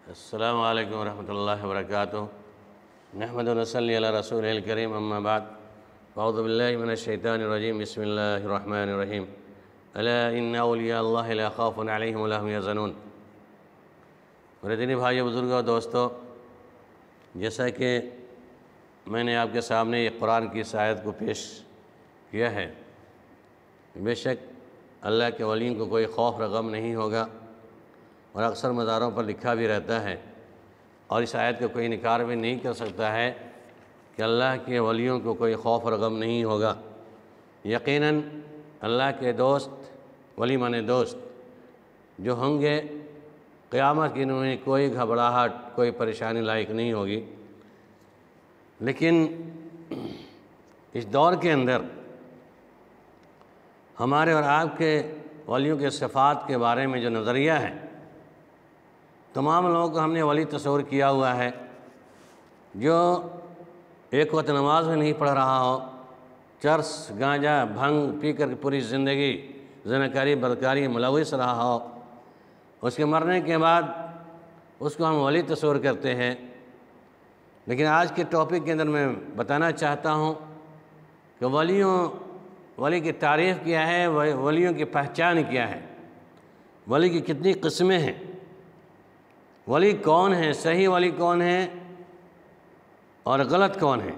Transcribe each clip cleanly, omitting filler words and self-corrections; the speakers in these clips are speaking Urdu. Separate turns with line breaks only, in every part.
السلام علیکم ورحمۃ اللہ وبرکاتہ۔ نحمد و نصلی علی رسول الکریم، اما بعد، اعوذ باللہ من الشیطان الرجیم، بسم اللہ الرحمن الرحیم۔ الا ان اولیاء اللہ لا خوف علیہم ولا ھم یحزنون۔ میرے دینی بھائیو، بزرگوں، دوستو، جیسا کہ میں نے آپ کے سامنے یہ قرآن کی اس آیت کو پیش کیا ہے، بے شک اللہ کے ولیوں کو کوئی خوف و غم نہیں ہوگا، اور اکثر مزاروں پر لکھا بھی رہتا ہے، اور اس آیت کو کوئی انکار بھی نہیں کر سکتا ہے کہ اللہ کے ولیوں کو کوئی خوف اور غم نہیں ہوگا۔ یقیناً اللہ کے دوست، ولی مانے دوست جو ہوں گے، قیامت کی انہیں کوئی گھبراہٹ، کوئی پریشانی لائق نہیں ہوگی۔ لیکن اس دور کے اندر ہمارے اور آپ کے ولیوں کے صفات کے بارے میں جو نظریہ ہے، تمام لوگوں کو ہم نے ولی تصور کیا ہوا ہے جو ایک وقت نماز میں نہیں پڑھ رہا ہو، چرس، گانجا، بھنگ پی کر پوری زندگی زناکاری، بدکاری ملوث رہا ہو، اس کے مرنے کے بعد اس کو ہم ولی تصور کرتے ہیں۔ لیکن آج کے ٹاپک کے اندر میں بتانا چاہتا ہوں کہ ولی کی تعریف کیا ہے، ولیوں کی پہچان کیا ہے، ولی کی کتنی قسمیں ہیں، ولی کون ہے، صحیح ولی کون ہے اور غلط کون ہے۔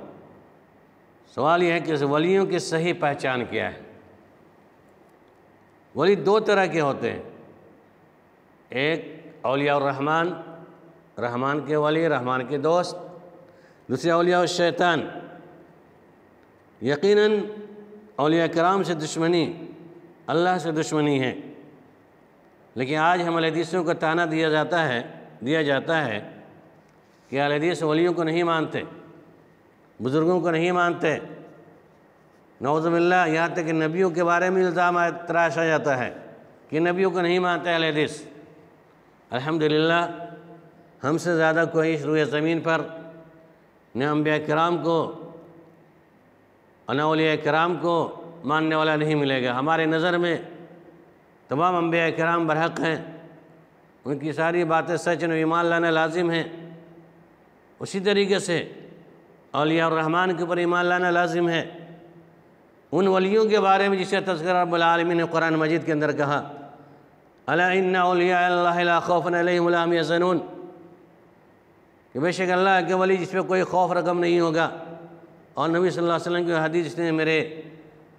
سوال یہ ہے کہ ولیوں کی صحیح پہچان کیا ہے۔ ولی دو طرح کے ہوتے ہیں، ایک اولیاء الرحمن، رحمان کے ولی، رحمان کے دوست، دوسرے اولیاء الشیطان۔ یقیناً اولیاء کرام سے دشمنی اللہ سے دشمنی ہے، لیکن آج ہم حدیثوں کو تانا دیا جاتا ہے کہ اہل حدیث ولیوں کو نہیں مانتے، بزرگوں کو نہیں مانتے، نعوذ باللہ، یہاں تک کہ نبیوں کے بارے میں الزام تراشا جاتا ہے کہ نبیوں کو نہیں مانتے اہل حدیث۔ الحمدللہ ہم سے زیادہ کوئی اس روئے زمین پر نہ انبیاء کرام کو اور نہ اولیاء کرام کو ماننے والا نہیں ملے گا۔ ہمارے نظر میں تمام انبیاء کرام برحق ہیں، ان کی ساری باتیں سچ و ایمان لانا لازم ہیں۔ اسی طریقے سے اولیاء الرحمن کے اوپر ایمان لانا لازم ہے۔ ان ولیوں کے بارے میں جسے تذکرہ رب العالمین نے قرآن مجید کے اندر کہا، الا ان اولیاء اللہ لا خوف علیہم ولا ھم یحزنون، کہ بے شک اللہ کے ولی جس پہ کوئی خوف رقم نہیں ہوگا۔ اور نبی صلی اللہ علیہ وسلم کی حدیث، جس نے میرے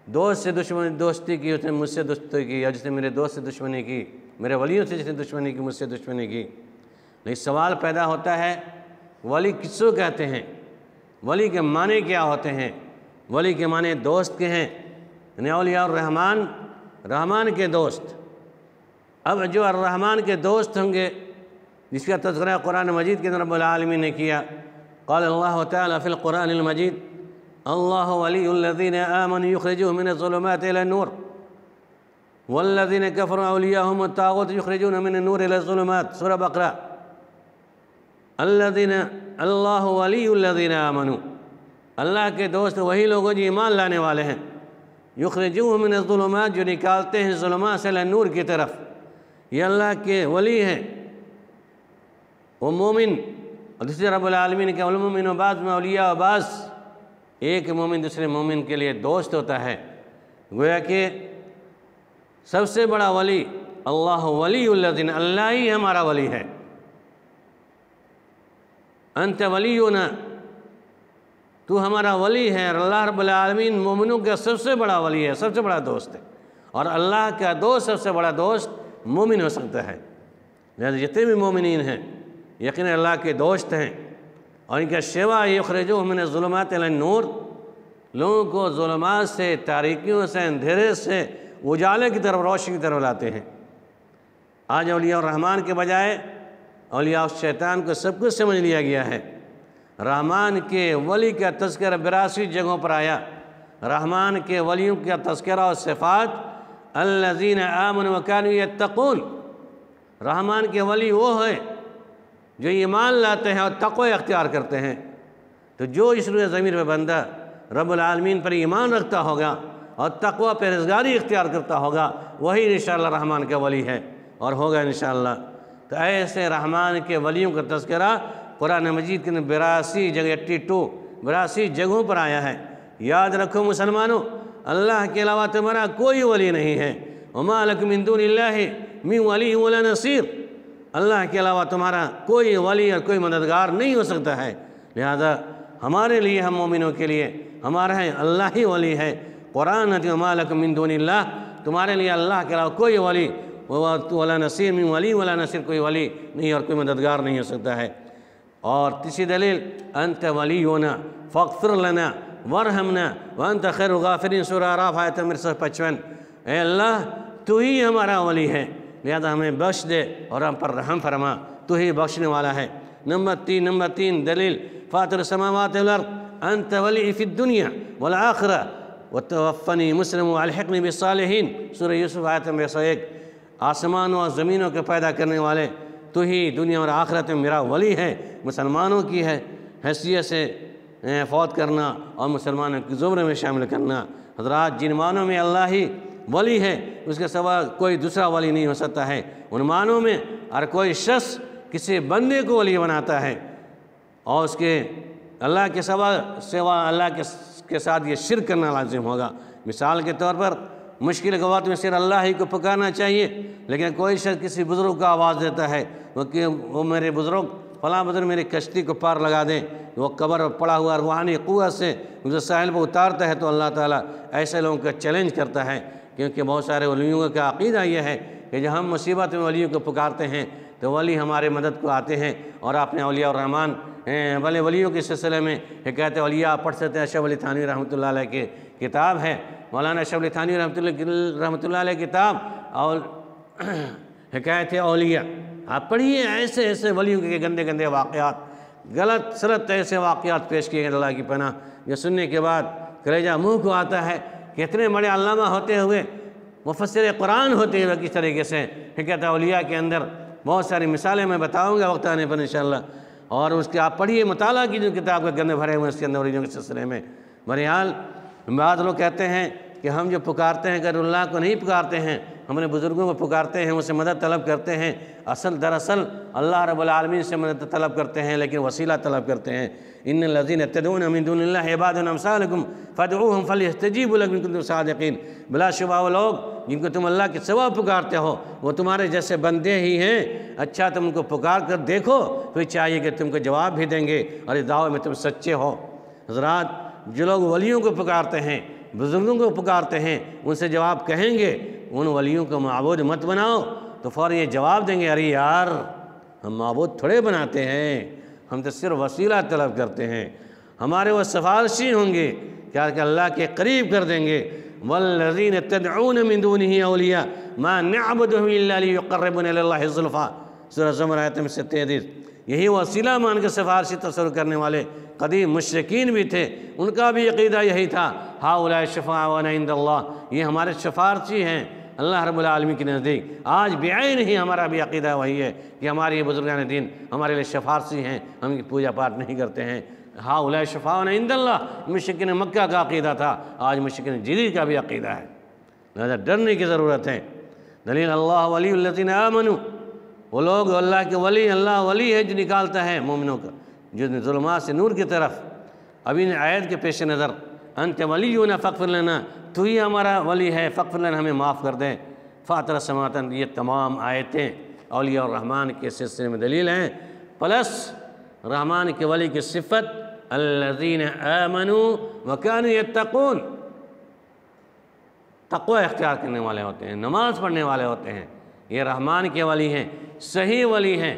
دوست سے دوستی کی اس نے مجھ سے دوستی کی، اور جس نے میرے دوست سے دشمنی کی، میرے ولیوں سے جس نے دشمنی کی مجھ سے دشمنی کی۔ لیکن سوال پیدا ہوتا ہے، ولی کس کو کہتے ہیں؟ ولی کے معنی کیا ہوتے ہیں؟ ولی کے معنی دوست کے ہیں، یعنی اولیاء الرحمن، رحمان کے دوست۔ اب جو الرحمن کے دوست ہوں گے، جس کا تذکرہ قرآن مجید کے اندر رب العالمین نے کیا، قال اللہ تعالیٰ فی القرآن المجید، اللہ ولی الذین آمنوا یخرجوہم من الظلمات الی النور والذین کفروا اولیاءہم الطاغوت یخرجونہم من النور الی الظلمات۔ سورہ بقرہ۔ اللہ ولی الذین آمنوا، اللہ کے دوست وہی لوگ جو ایمان لانے والے ہیں، یخرجوہم من الظلمات، جو نکالتے ہیں ظلمات سے الی نور کی طرف، یہ اللہ کے ولی ہیں، وہ مومن۔ اور دوسرے رب العالمین کے المومن و بعض میں اولیاء و بعض، ایک مومن دوسرے مومن کے لیے دوست ہوتا ہے۔ گویا کہ سب سے بڑا ولی اللہ ولی الذین، اللہ ہی ہمارا ولی ہے۔ انت ولینا، تو ہمارا ولی ہے۔ اور اللہ رب العالمین مومنوں کا سب سے بڑا ولی ہے، سب سے بڑا دوست ہے، اور اللہ کا دوست، سب سے بڑا دوست مومن ہو سکتا ہے۔ لہذا جتنے بھی مومنین ہیں یقیناً اللہ کے دوست ہیں، اور ان کا شیوا یخرجوہم من الظلمات الی النور، لوگوں کو ظلمات سے، تاریکیوں سے، اندھیرے سے اجالے کی طرف، روشنی کی طرف لاتے ہیں۔ آج اولیاء الرحمن کے بجائے اولیاء الشیطان کو سب کچھ سمجھ لیا گیا ہے۔ رحمان کے ولی کا تذکرہ 82 جگہوں پر آیا۔ رحمان کے ولیوں کا تذکرہ اور صفات، الذین آمنوا وکانوا یتقون، رحمان کے ولی وہ ہیں جو ایمان لاتے ہیں اور تقوی اختیار کرتے ہیں۔ تو جو اس روئے زمین پہ بندہ رب العالمین پر ایمان رکھتا ہوگا اور تقوی پرہیزگاری اختیار کرتا ہوگا، وہی انشاءاللہ رحمان کا ولی ہے اور ہوگا انشاءاللہ۔ تو ایسے رحمان کے ولیوں کا تذکرہ قرآن مجید کے 82 جگہ 82 جگہوں پر آیا ہے۔ یاد رکھو مسلمانوں، اللہ کے علاوہ تمہارا کوئی ولی نہیں ہے۔ وما لکم من دون اللہ من ولی ولا نصیر، اللہ کے علاوہ تمہارا کوئی ولی اور کوئی مددگار نہیں ہو سکتا ہے۔ لہذا ہمارے لیے، ہم مومنوں کے لیے ہمارا ہے اللہ ہی ولی ہے۔ قرآن ہے وما لکم من دون اللہ، تمہارے لیے اللہ کے علاوہ کوئی ولی ولا نصیر، من ولی ولا نصیر، کوئی ولی نہیں اور کوئی مددگار نہیں ہو سکتا ہے۔ اور تیسری دلیل انت ولینا فاغفر لنا وارحمنا وانت خیر الغافرین، سورہ اعراف آیت نمبر 155۔ اے اللہ تو ہی ہمارا ولی ہے، لہذا ہمیں بخش دے اور ہم پر رحم فرما، تو ہی بخشنے والا ہے۔ نمبر تین دلیل فاطر السماوات والارض انت ولی فی الدنیا والآخرہ وتوفنی مسلم والحقنی بالصالحین، سورہ یوسف آیت نمبر 101۔ آسمانوں اور زمینوں کے پیدا کرنے والے تو ہی دنیا اور آخرت میں میرا ولی ہے۔ مسلمانوں کی ہے حیثیت سے فوت کرنا اور مسلمانوں کی زمرے میں شامل کرنا۔ حضرات، جن معنوں میں اللہ ہی ولی ہے اس کے سوا کوئی دوسرا ولی نہیں ہو سکتا ہے، ان معنوں میں ہر کوئی شخص کسی بندے کو ولی بناتا ہے اور اس کے اللہ کے سوا اللہ کے ساتھ یہ شرک کرنا لازم ہوگا۔ مثال کے طور پر مشکل کے وقت میں صرف اللہ ہی کو پکارنا چاہیے، لیکن کوئی شخص کسی بزرگ کو آواز دیتا ہے وہ میرے بزرگ فلاں بزرگ میری کشتی کو پار لگا دیں، وہ قبر پڑا ہوا روحانی قوت سے اسے ساحل پر اتارتا ہے، تو اللہ تعالیٰ ایسے لوگوں کا چیلنج کرتا ہے، کیونکہ بہت سارے ولیوں کا عقیدہ یہ ہے کہ جب ہم مصیبت میں ولیوں کو پکارتے ہیں تو ولی ہمارے مدد کو آتے ہیں۔ اور آپ نے اولیاء الرحمن بھلے ولیوں کے سلسلے میں حکایت اولیاء پڑھ سکتے ہیں۔ اشرف علی تھانوی رحمۃ اللہ علیہ کی کتاب ہے، مولانا اشرف علی تھانوی رحمۃ اللہ علیہ کتاب اور حکایت اولیاء آپ پڑھیے۔ ایسے ولیوں کے گندے گندے واقعات، غلط سلط ایسے واقعات پیش کیے گئے، اللہ کی پناہ۔ یہ سننے کے بعد کلیجہ منہ کو آتا ہے کہ اتنے بڑے علامہ ہوتے ہوئے، مفسر قرآن ہوتے ہوئے کس طریقے سے حکایت اولیاء کے اندر بہت ساری مثالیں میں بتاؤں گا وقت آنے پر انشاءاللہ، اور اس کے آپ پڑھیے، مطالعہ کی جو کتاب کے گندے بھرے ہوئے اس کے اندر ولیوں کے سلسلے میں۔ بہرحال بعض لوگ کہتے ہیں کہ ہم جو پکارتے ہیں غیر اللہ کو نہیں پکارتے ہیں، ہم نے بزرگوں کو پکارتے ہیں، ان سے مدد طلب کرتے ہیں۔ دراصل اللہ رب العالمین سے مدد طلب کرتے ہیں، لیکن وسیلہ طلب کرتے ہیں۔ ان الذین یتدعون من دون اللہ عباد امثالکم فادعوہم فلیستجیبوا لکم ان کنتم صادقین، بلا شبہ وہ لوگ جن کو تم اللہ کے سوا پکارتے ہو وہ تمہارے جیسے بندے ہی ہیں۔ اچھا تم ان کو پکار کر دیکھو، پھر چاہیے کہ تم کو جواب بھی دیں گے اور اس دعوے میں تم سچے ہو۔ حضرات، جو لوگ ولیوں کو پکارتے ہیں، بزرگوں کو پکارتے ہیں، ان سے جواب کہیں گے ان ولیوں کو معبود مت بناؤ، تو فوراً یہ جواب دیں گے، ارے یار ہم معبود تھوڑے بناتے ہیں، ہم تو صرف وسیلہ طلب کرتے ہیں، ہمارے وہ سفارشی ہوں گے کیا کہ اللہ کے قریب کر دیں گے۔ والذین تدعون من دونہ اولیاء ما نعبدهم الا لیقربونا الی اللہ زلفیٰ، سورہ زمر آیت نمبر 33۔ یہی وسیلہ مان کے سفارشی تصور کرنے والے قدیم مشرکین بھی تھے، ان کا بھی عقیدہ یہی تھا، ہؤلاء شفاعؤنا عند اللہ، یہ ہمارے شفارشی ہیں اللہ رب العالمین کے نزدیک۔ آج بعین ہی ہمارا بھی عقیدہ وہی ہے کہ ہمارے یہ بزرگان دین ہمارے لیے شفارشی ہیں، ہم ان کی پوجا پاٹ نہیں کرتے ہیں۔ ہؤلاء شفاعؤنا عند اللہ مشرکین مکہ کا عقیدہ تھا، آج مشرکین جدید کا بھی عقیدہ ہے، لہذا ڈرنے کی ضرورت ہے۔ دلیل اللہ ولی الذین آمنوا، وہ لوگ اللہ کے ولی، اللہ ولی ہے جو نکالتا ہے مومنوں کا جو ظلمات سے نور کی طرف۔ اب ان آیت کے پیش نظر انت ولینا فاغفر لنا، تو ہی ہمارا ولی ہے، فاغفر لنا ہمیں معاف کر دیں۔ فاطر السماوات، یہ تمام آیتیں اولیاء الرحمن کے سلسلے میں دلیل ہیں، پلس رحمان کے ولی کی صفت الذین آمنوا وکانوا یتقون، تقوی اختیار کرنے والے ہوتے ہیں، نماز پڑھنے والے ہوتے ہیں، یہ رحمان کے ولی ہیں، صحیح ولی ہیں۔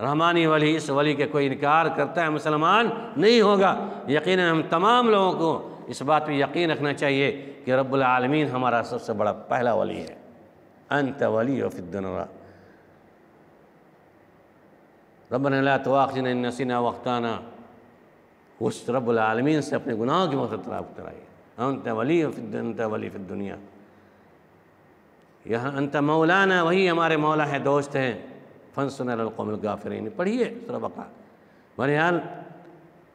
رحمانی ولی، اس ولی کے کوئی انکار کرتا ہے مسلمان نہیں ہوگا۔ یقیناً ہم تمام لوگوں کو اس بات پہ یقین رکھنا چاہیے کہ رب العالمین ہمارا سب سے بڑا پہلا ولی ہے۔ انت ولی فی الدنیا ربنا لا تؤاخذنا ان نسینا واخطانا، اس رب العالمین سے اپنے گناہوں کی مغفرت طلب کرائیے۔ انت ولی فی الدنیا، یہاں انت مولانا، وہی ہمارے مولا ہے، دوست ہیں۔ فانصرنا علی القوم الکافرین، پڑھیے سورہ بقرہ۔ بہرحال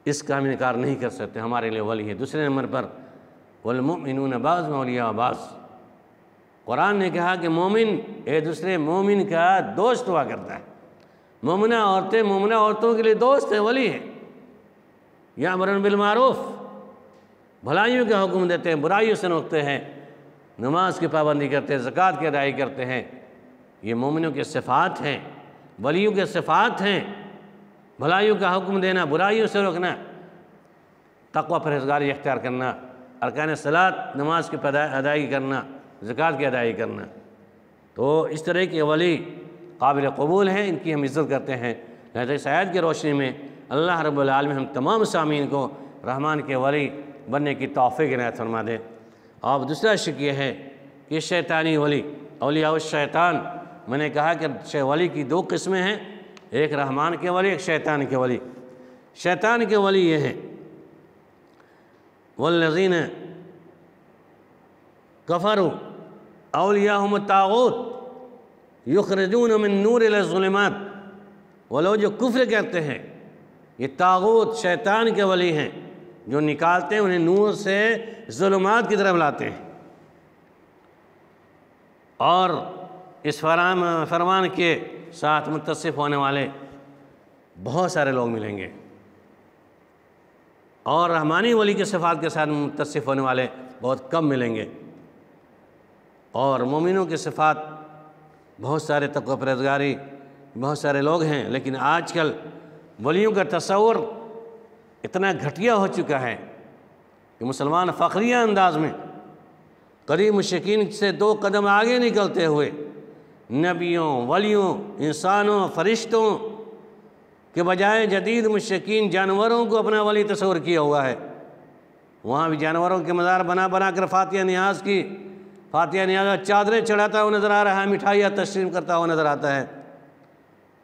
اس کا ہم انکار نہیں کر سکتے، ہمارے لیے ولی ہے۔ دوسرے نمبر پر والمؤمنون بعضهم اولیاء بعض، قرآن نے کہا کہ مومن ایک دوسرے مومن کا دوست ہوا کرتا ہے۔ مومنہ عورتیں مومنہ عورتوں کے لیے دوست ہیں، ولی ہیں۔ یامرون بالمعروف، بھلائیوں کا حکم دیتے ہیں، برائیوں سے روکتے ہیں، نماز کی پابندی کرتے ہیں، زکوٰۃ کی ادائیگی کرتے ہیں۔ یہ مومنوں کے صفات ہیں، ولیوں کے صفات ہیں، بھلائیوں کا حکم دینا، برائیوں سے روکنا، تقوی پرہیزگاری اختیار کرنا، ارکان صلاۃ نماز کی ادائیگی کرنا، زکوٰۃ کی ادائیگی کرنا۔ تو اس طرح کے ولی قابل قبول ہیں، ان کی ہم عزت کرتے ہیں۔ لہذا اس آیت کی روشنی میں اللہ رب العالمین ہم تمام سامعین کو رحمان کے ولی بننے کی توفیق عنایت فرما دے۔ اور دوسرا شک یہ ہے کہ شیطانی ولی، اولیاء الشیطان، میں نے کہا کہ ولی کی دو قسمیں ہیں، ایک رحمان کے ولی، ایک شیطان کے ولی۔ شیطان کے ولی یہ ہیں والذین کفروا اولیاءہم الطاغوت یخرجون من نور الی الظلمات، وہ لوگ جو کفر کرتے ہیں یہ طاغوت شیطان کے ولی ہیں، جو نکالتے ہیں انہیں نور سے ظلمات کی طرف لاتے ہیں۔ اور اس فرمان کے ساتھ متصف ہونے والے بہت سارے لوگ ملیں گے، اور رحمانی ولی کے صفات کے ساتھ متصف ہونے والے بہت کم ملیں گے۔ اور مومنوں کے صفات بہت سارے تقوی پرہیزگاری بہت سارے لوگ ہیں، لیکن آج کل ولیوں کا تصور اتنا گھٹیا ہو چکا ہے کہ مسلمان فخریہ انداز میں قریب مشرکین سے 2 قدم آگے نکلتے ہوئے نبیوں، ولیوں، انسانوں، فرشتوں کے بجائے جدید مشرکین جانوروں کو اپنا ولی تصور کیا ہوا ہے۔ وہاں بھی جانوروں کے مزار بنا بنا کر فاتحہ نیاز کی، فاتحہ نیاز چادریں چڑھاتا ہوا نظر آ رہا ہے، مٹھائیاں تسلیم کرتا ہوا نظر آتا ہے۔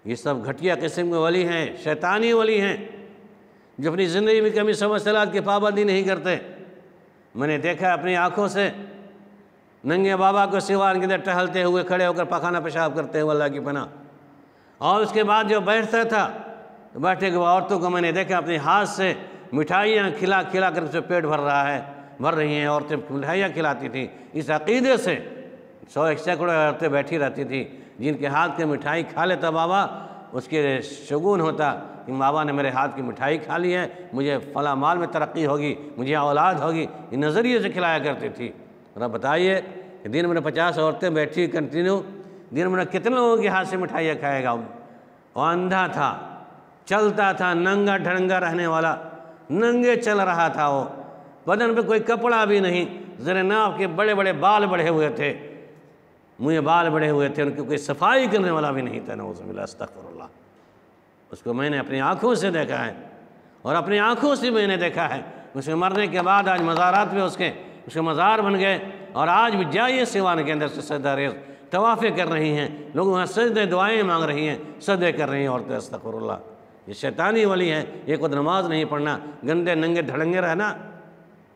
یہ سب گھٹیا قسم کے ولی ہیں، شیطانی ولی ہیں، جو اپنی زندگی میں کبھی صبح صلاۃ کی پابندی نہیں کرتے۔ میں نے دیکھا اپنی آنکھوں سے ننگے بابا کو سیوان کے اندر ٹہلتے ہوئے کھڑے ہو کر پخانہ پیشاب کرتے ہوئے، اللہ کی پناہ۔ اور اس کے بعد جو بیٹھتا تھا، بیٹھے ہوئے عورتوں کو میں نے دیکھا اپنے ہاتھ سے مٹھائیاں کھلا کھلا کر اسے پیٹ بھر رہی ہیں۔ عورتیں مٹھائیاں کھلاتی تھیں اس عقیدے سے، 100 سینکڑوں عورتیں بیٹھی رہتی تھیں جن کے ہاتھ کی مٹھائی کھا لیتا بابا، اس کے شگون ہوتا کہ بابا نے میرے ہاتھ کی مٹھائی کھا لی ہے، مجھے فلاں مال میں ترقی ہوگی، مجھے اولاد ہوگی، یہ نظریے سے کھلایا کرتی تھی۔ ذرا بتائیے کہ دن میں 50 عورتیں بیٹھی کنٹینیو، دن میں کتنے لوگوں کے ہاتھ سے مٹھائیاں کھائے گا؟ وہ اندھا تھا، چلتا تھا ننگا ڈھنگا رہنے والا، ننگے چل رہا تھا، وہ بدن پہ کوئی کپڑا بھی نہیں، زیر ناف کے بڑے بڑے بال بڑھے ہوئے تھے، منہ بال بڑھے ہوئے تھے، ان کی کوئی صفائی کرنے والا بھی نہیں تھا، نعوذ باللہ استغفر اللہ۔ اس کو میں نے اپنی آنکھوں سے دیکھا ہے، اور اپنی آنکھوں سے میں نے دیکھا ہے۔ اس کے مرنے کے بعد آج مزارات میں اس کے مزار بن گئے، اور آج بھی جائیے سیوان کے اندر سے سجدہ ریز طوافیں کر رہی ہیں، لوگ وہاں سجدے دعائیں مانگ رہی ہیں، سجدے کر رہی ہیں عورتیں، استغفر اللہ۔ یہ شیطانی ولی ہے، یہ خود نماز نہیں پڑھنا، گندے ننگے ڈھڑنگے رہنا،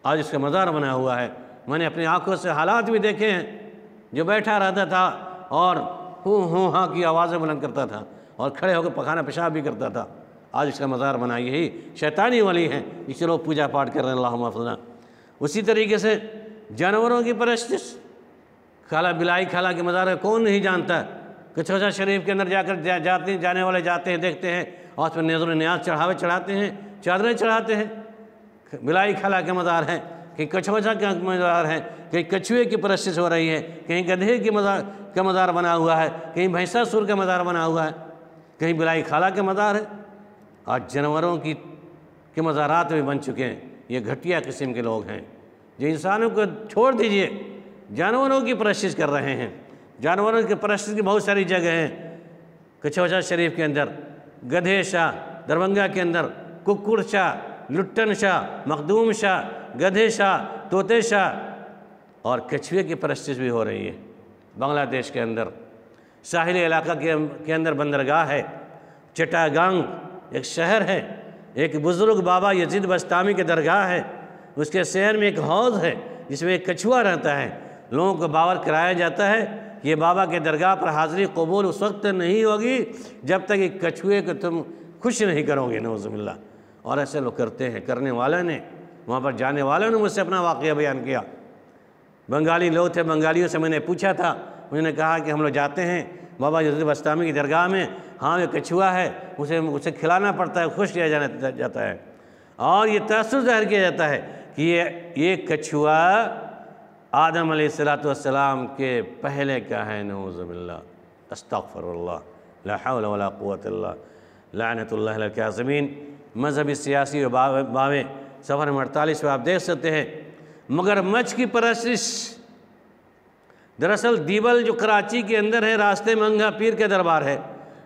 آج اس کا مزار بنا ہوا ہے۔ میں نے اپنی آنکھوں سے حالات بھی دیکھے ہیں، جو بیٹھا رہتا تھا اور ہوں ہاں کی آوازیں بلند کرتا تھا، اور کھڑے ہو کے پخانہ پیشاب بھی کرتا تھا، آج اس کا مزار بنا۔ یہی شیطانی ولی ہیں، اس سے لوگ پوجا پاٹ کر رہے ہیں، اللہم افضلنا۔ اسی طریقے سے جانوروں کی پرستش، خالہ بلائی خالہ کے مزار کون نہیں جانتا؟ کچھوچا شریف کے اندر جا کر جانے والے جاتے ہیں، دیکھتے ہیں، اور اس پر نظر و نیاز چڑھاتے ہیں، چادریں چڑھاتے ہیں۔ بلائی خالہ کے مزار ہیں، کہیں کچھوچا کا مزار ہے، کہیں کچھوے کی پرستش ہو رہی ہے، کہیں گدھے کا مزار بنا ہوا ہے، کہیں بھینسا سور کا مزار بنا ہوا ہے، کہیں بلائی خالہ کا مزار ہے۔ آج جانوروں کے مزارات بھی بن چکے ہیں۔ یہ گھٹیا قسم کے لوگ ہیں جو انسانوں کو چھوڑ دیجئے، جانوروں کی پرستش کر رہے ہیں۔ جانوروں کی پرستش کی بہت ساری جگہ ہیں، کچھوچا شریف کے اندر، گدھے شاہ دربھنگہ کے اندر، ککڑ شاہ، لٹن شاہ، مخدوم شاہ، گدھے شاہ، طوطے شاہ، اور کچھوے کی پرستش بھی ہو رہی ہے۔ بنگلہ دیش کے اندر ساحلی علاقہ کے اندر بندرگاہ ہے، چٹاگانگ ایک شہر ہے، ایک بزرگ بابا یزید بستامی کے درگاہ ہے، اس کے شہر میں ایک حوض ہے جس میں ایک کچھوا رہتا ہے۔ لوگوں کو باور کرایا جاتا ہے کہ یہ بابا کے درگاہ پر حاضری قبول اس وقت نہیں ہوگی جب تک ایک کچھوے کو تم خوش نہیں کرو گے، نعوذ باللہ۔ اور ایسے لوگ کرتے ہیں، کرنے والوں نے، وہاں پر جانے والوں نے مجھ سے اپنا واقعہ بیان کیا۔ بنگالی لوگ تھے، بنگالیوں سے میں نے پوچھا تھا، انہوں نے کہا کہ ہم لوگ جاتے ہیں بابا یزید بستامی کی درگاہ میں، ہاں یہ کچھوا ہے، اسے کھلانا پڑتا ہے، خوش کیا جاتا ہے، اور یہ تأثر ظاہر کیا جاتا ہے کہ یہ کچھوا آدم علیہ السلام کے پہلے کا ہے، نعوذ باللہ، استغفر اللہ، لا حول ولا قوت اللہ، لعنت اللہ علی الکاذبین۔ مذہبی سیاسی و باویں صفحہ نمبر 48 پہ آپ دیکھ سکتے ہیں۔ مگر مچھ کی پرستش، دراصل دیبل جو کراچی کے اندر ہے، راستے میں منگھا پیر کے دربار ہے،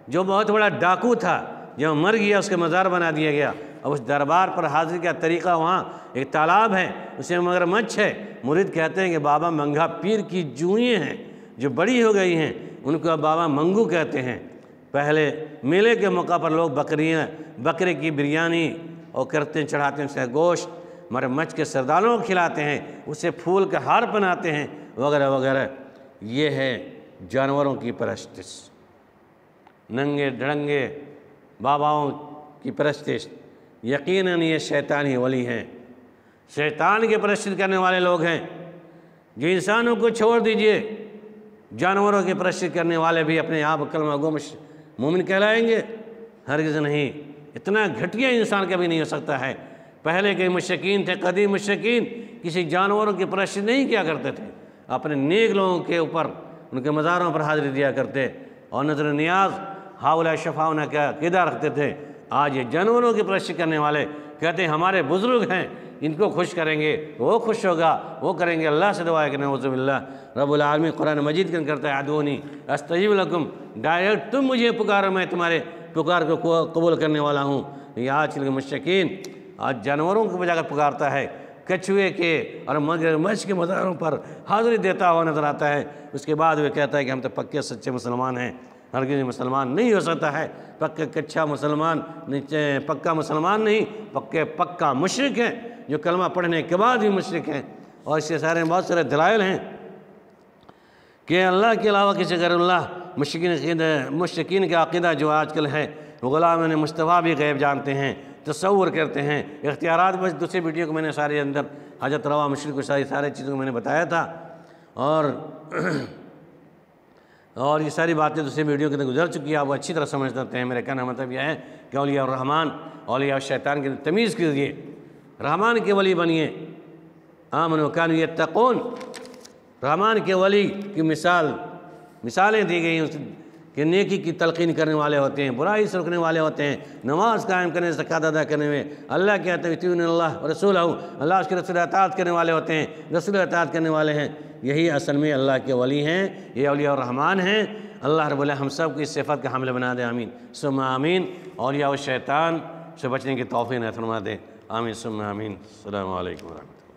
جو بہت بڑا ڈاکو تھا، جب مر گیا اس کے مزار بنا دیا گیا۔ اب اس دربار پر حاضری کا طریقہ، وہاں ایک تالاب ہے، اسے مگر مچھ ہے۔ مرید کہتے ہیں کہ بابا منگھا پیر کی جوئیں ہیں جو بڑی ہو گئی ہیں، ان کو بابا منگو کہتے ہیں۔ پہلے میلے کے موقع پر لوگ بکرے کی بریانی اور کرتے ہیں، چڑھاتے ہیں، اسے گوشت، مگر مچھ کے سردالوں کو کھلاتے ہیں، اسے پھول کا ہار پہناتے ہیں، وغیرہ وغیرہ۔ یہ ہے جانوروں کی پرستش، ننگے ڈھڑنگے باباؤں کی پرستش۔ یقیناً یہ شیطانی ولی ہیں، شیطان کے پرستش کرنے والے لوگ ہیں۔ جو انسانوں کو چھوڑ دیجئے، جانوروں کی پرستش کرنے والے بھی اپنے آپ کلمہ گو مومن کہلائیں گے؟ ہرگز نہیں۔ اتنا گھٹیا انسان کبھی نہیں ہو سکتا ہے۔ پہلے کے مشرکین تھے، قدیم مشرکین، کسی جانوروں کی پرستش نہیں کیا کرتے تھے، اپنے نیک لوگوں کے اوپر، ان کے مزاروں پر حاضری دیا کرتے، اور نظر نیاز ہاؤلا شفاؤنا کا عقیدہ رکھتے تھے۔ آج یہ جانوروں کی پرستش کرنے والے کہتے ہیں ہمارے بزرگ ہیں، ان کو خوش کریں گے، وہ خوش ہوگا، وہ کریں گے۔ اللہ سے دعا ہے کہ نعوذ باللہ۔ رب العالمین قرآن مجید کے کرتا ہے ادعونی استجب لکم، ڈائریکٹ تم مجھے پکارو، میں تمہارے پکار کو قبول کرنے والا ہوں۔ یہ آج کے مشرکین آج جانوروں کو بجا کر پکارتا ہے، کچھوے کے اور مچھ کے مزاروں پر حاضری دیتا ہوا نظر آتا ہے۔ اس کے بعد وہ کہتا ہے کہ ہم تو پکے سچے مسلمان ہیں۔ ہرگز مسلمان نہیں ہو سکتا ہے، پکا مسلمان نہیں، پکا مشرک ہے، جو کلمہ پڑھنے کے بعد بھی مشرک ہیں۔ اور اس سے سارے بہت سارے دلائل ہیں کہ اللہ کے علاوہ کسی غیر اللہ، مشرکین کا عقیدہ جو آج کل ہے، غلام مصطفیٰ بھی غیب جانتے ہیں، تصور کرتے ہیں، اختیارات۔ بس دوسری ویڈیو کو میں نے سارے اندر حاجت روا مشرک کو ساری چیزوں کو میں نے بتایا تھا، اور یہ ساری باتیں دوسری ویڈیو کے اندر گزر چکی ہے، آپ وہ اچھی طرح سمجھ سکتے ہیں۔ میرے کہنے کا مطلب یہ ہے کہ اولیاء الرحمن، اولیاء الشیطان کی تمیز کیجیے، رحمان کے ولی بنیے۔ آمنوا کانوا یتقون، رحمان کے ولی کی مثالیں دی گئی ہیں کہ نیکی کی تلقین کرنے والے ہوتے ہیں، برائی سے رکنے والے ہوتے ہیں، نماز قائم کرنے، زکوٰۃ ادا کرنے میں اللہ کہتے ہیں اطیعوا اللہ ورسولہ، اللہ اس کے رسول اطاعت کرنے والے ہوتے ہیں، رسول اطاعت کرنے والے ہیں۔ یہی اصل میں اللہ کے ولی ہیں، یہ اولیاء الرحمن ہیں۔ اللہ رب العالمین ہم سب کو اس صفت کا حامل بنا دے، آمین ثم آمین۔ اولیاء الشیطان سے بچنے کی توفیق عطا فرما دے، آمین ثم آمین۔ السلام علیکم ورحمۃ اللہ۔